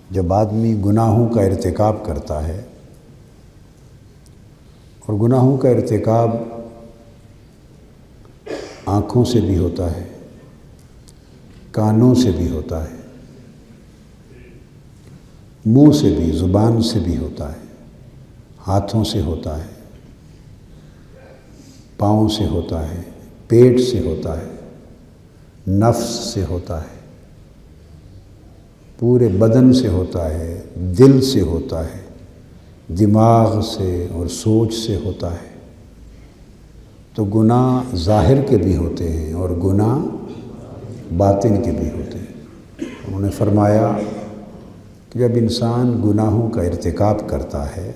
جب آدمی گناہوں کا ارتکاب کرتا ہے، اور گناہوں کا ارتکاب آنکھوں سے بھی ہوتا ہے، کانوں سے بھی ہوتا ہے، منہ سے بھی، زبان سے بھی ہوتا ہے، ہاتھوں سے ہوتا ہے، پاؤں سے ہوتا ہے، پیٹ سے ہوتا ہے، نفس سے ہوتا ہے، پورے بدن سے ہوتا ہے، دل سے ہوتا ہے، دماغ سے اور سوچ سے ہوتا ہے۔ تو گناہ ظاہر کے بھی ہوتے ہیں اور گناہ باطن کے بھی ہوتے ہیں۔ انہوں نے فرمایا کہ جب انسان گناہوں کا ارتکاب کرتا ہے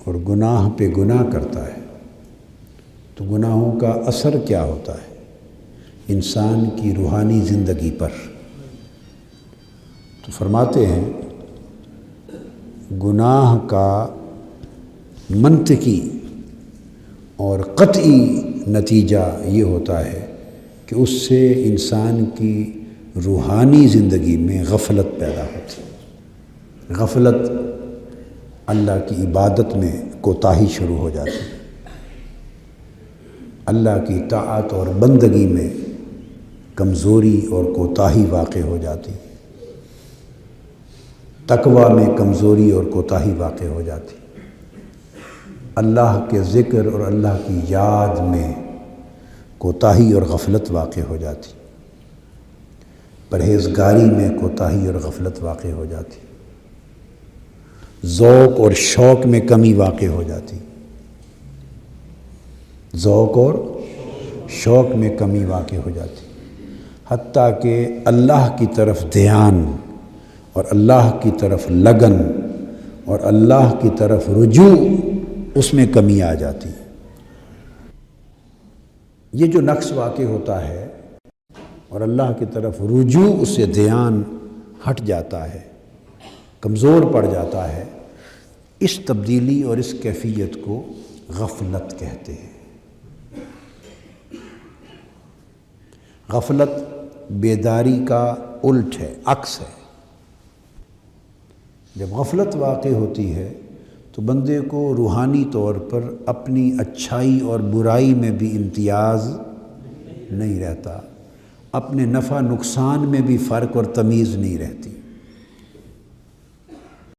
اور گناہ پہ گناہ کرتا ہے تو گناہوں کا اثر کیا ہوتا ہے انسان کی روحانی زندگی پر؟ تو فرماتے ہیں گناہ کا منطقی اور قطعی نتیجہ یہ ہوتا ہے کہ اس سے انسان کی روحانی زندگی میں غفلت پیدا ہوتی ہے۔ غفلت، اللہ کی عبادت میں کوتاہی شروع ہو جاتی ہے، اللہ کی طاعت اور بندگی میں کمزوری اور کوتاہی واقع ہو جاتی ہے، تقویٰ میں کمزوری اور کوتاہی واقع ہو جاتی ہے، اللہ کے ذکر اور اللہ کی یاد میں کوتاہی اور غفلت واقع ہو جاتی، پرہیزگاری میں کوتاہی اور غفلت واقع ہو جاتی، ذوق اور شوق میں کمی واقع ہو جاتی، ذوق اور شوق میں کمی واقع ہو جاتی، حتیٰ کہ اللہ کی طرف دھیان اور اللہ کی طرف لگن اور اللہ کی طرف رجوع اس میں کمی آ جاتی ہے۔ یہ جو نقص واقع ہوتا ہے اور اللہ کی طرف رجوع، اس سے دھیان ہٹ جاتا ہے، کمزور پڑ جاتا ہے، اس تبدیلی اور اس کیفیت کو غفلت کہتے ہیں۔ غفلت بیداری کا الٹ ہے، عکس ہے۔ جب غفلت واقع ہوتی ہے تو بندے کو روحانی طور پر اپنی اچھائی اور برائی میں بھی امتیاز نہیں رہتا، اپنے نفع نقصان میں بھی فرق اور تمیز نہیں رہتی۔